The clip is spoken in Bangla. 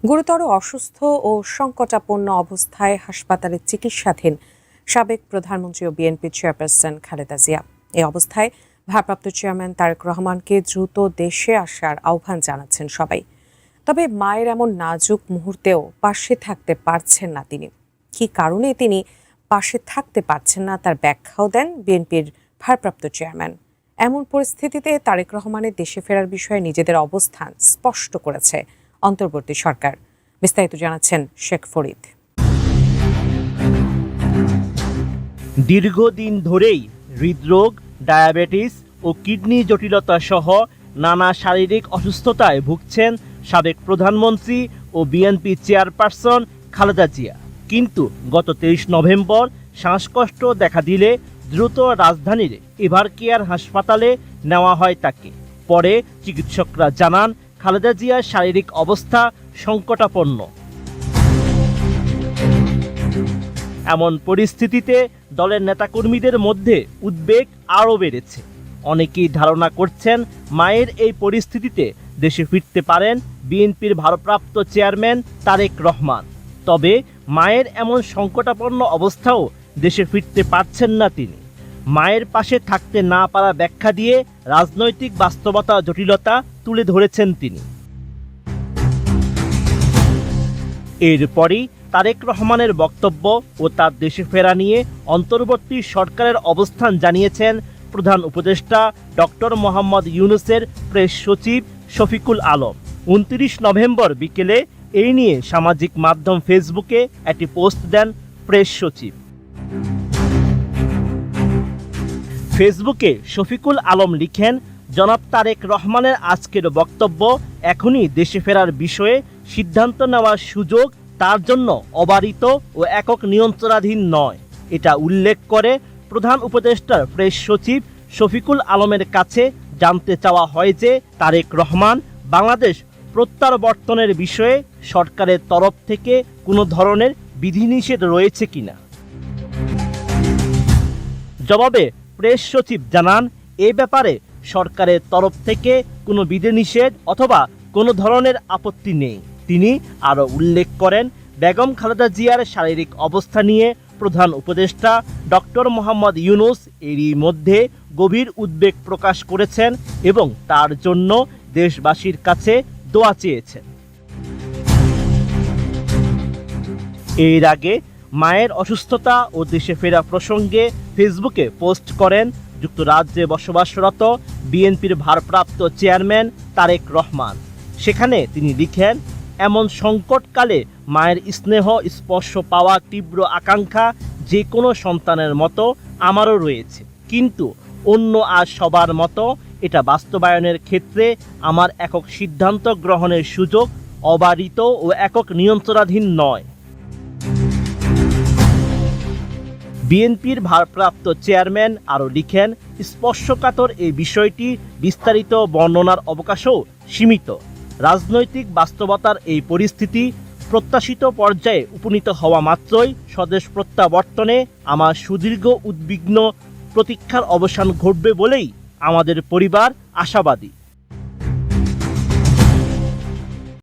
গুরুতর অসুস্থ ও সংকটাপন্ন অবস্থায় হাসপাতালে চিকিৎসাধীন সাবেক প্রধানমন্ত্রী ও বিএনপি চেয়ারপারসন খালেদা জিয়া। এই অবস্থায় ভারপ্রাপ্ত চেয়ারম্যান তারেক রহমানকে দ্রুত দেশে আসার আহ্বান জানাচ্ছেন সবাই। তবে মায়ের এমন নাজুক মুহূর্তেও পাশে থাকতে পারছেন না তিনি। কী কারণে তিনি পাশে থাকতে পারছেন না তার ব্যাখ্যাও দেন বিএনপির ভারপ্রাপ্ত চেয়ারম্যান। এমন পরিস্থিতিতে তারেক রহমানের দেশে ফেরার বিষয়ে নিজেদের অবস্থান স্পষ্ট করেছে অন্তর্বর্তী সরকার। বিস্তারিত জানাচ্ছেন শেখ ফরিদ। দীর্ঘদিন ধরেই হৃদরোগ, ডায়াবেটিস ও কিডনি জটিলতা সহ নানা শারীরিক অসুস্থতায় ভুগছেন সাবেক প্রধানমন্ত্রী ও বিএনপি চেয়ারপারসন খালেদা জিয়া। কিন্তু গত 23 নভেম্বর শ্বাসকষ্ট দেখা দিলে দ্রুত রাজধানীর এভারকেয়ার হাসপাতালে নেওয়া হয় তাকে। পরে চিকিৎসকরা জানান খালেদা জিয়ার শারীরিক অবস্থা সংকটাপন্ন। এমন পরিস্থিতিতে দলের নেতাকর্মীদের মধ্যে উদ্বেগ আরও বেড়েছে। অনেকেই ধারণা করছেন মায়ের এই পরিস্থিতিতে দেশে ফিরতে পারেন বিএনপির ভারপ্রাপ্ত চেয়ারম্যান তারেক রহমান। তবে মায়ের এমন সংকটাপন্ন অবস্থাও দেশে ফিরতে পারছেন না তিনি। মায়ের পাশে থাকতে না পারা ব্যাখ্যা দিয়ে রাজনৈতিক বাস্তবতা জটিলতা তুলে ধরেছেন তিনি। এরপরই তারেক রহমানের বক্তব্য ও তার দেশে ফেরা নিয়ে অন্তর্বর্তী সরকারের অবস্থান জানিয়েছেন প্রধান উপদেষ্টা ডক্টর মোহাম্মদ ইউনূসের প্রেস সচিব শফিকুল আলম। 29 নভেম্বর বিকেলে এই নিয়ে সামাজিক মাধ্যম ফেসবুকে একটি পোস্ট দেন প্রেস সচিব। ফেসবুকে শফিকুল আলম লিখেন, জনাব তারেক রহমানের আজকের বক্তব্য এখনই দেশে ফেরার বিষয়ে সিদ্ধান্ত নেওয়ার সুযোগ তার জন্য অবারিত ও একক নিয়ন্ত্রণাধীন নয়। এটা উল্লেখ করে প্রধান উপদেষ্টার প্রেস সচিব শফিকুল আলমের কাছে জানতে চাওয়া হয় যে তারেক রহমান বাংলাদেশ প্রত্যাবর্তনের বিষয়ে সরকারের তরফ থেকে কোনো ধরনের বিধিনিষেধ রয়েছে কিনা। জবাবে প্রেস সচিব জানান, এ ব্যাপারে সরকারের তরফ থেকে কোনো বিধিনিষেধ অথবা কোনো ধরনের আপত্তি নেই। তিনি আরও উল্লেখ করেন, বেগম খালেদা জিয়ার শারীরিক অবস্থা নিয়ে প্রধান উপদেষ্টা ডক্টর মোহাম্মদ ইউনূস এরই মধ্যে গভীর উদ্বেগ প্রকাশ করেছেন এবং তার জন্য দেশবাসীর কাছে দোয়া চেয়েছেন। এর আগে মায়ের অসুস্থতা ও দেশে ফেরা প্রসঙ্গে ফেসবুকে পোস্ট করেন যুক্তরাজ্যে বসবাসরত বিএনপির ভারপ্রাপ্ত চেয়ারম্যান তারেক রহমান। সেখানে তিনি লিখেন, এমন সংকটকালে মায়ের স্নেহ স্পর্শ পাওয়া তীব্র আকাঙ্ক্ষা যে কোনো সন্তানের মতো আমারও রয়েছে, কিন্তু অন্য আর সবার মতো এটা বাস্তবায়নের ক্ষেত্রে আমার একক সিদ্ধান্ত গ্রহণের সুযোগ অবারিত ও একক নিয়ন্ত্রণাধীন নয়। বিএনপির ভারপ্রাপ্ত চেয়ারম্যান আরও লিখেন, স্পর্শকাতর এই বিষয়টি বিস্তারিত বর্ণনার অবকাশও সীমিত। রাজনৈতিক বাস্তবতার এই পরিস্থিতি প্রত্যাশিত পর্যায়ে উপনীত হওয়া মাত্রই স্বদেশ প্রত্যাবর্তনে আমার সুদীর্ঘ উদ্বিগ্ন প্রতীক্ষার অবসান ঘটবে বলেই আমাদের পরিবার আশাবাদী।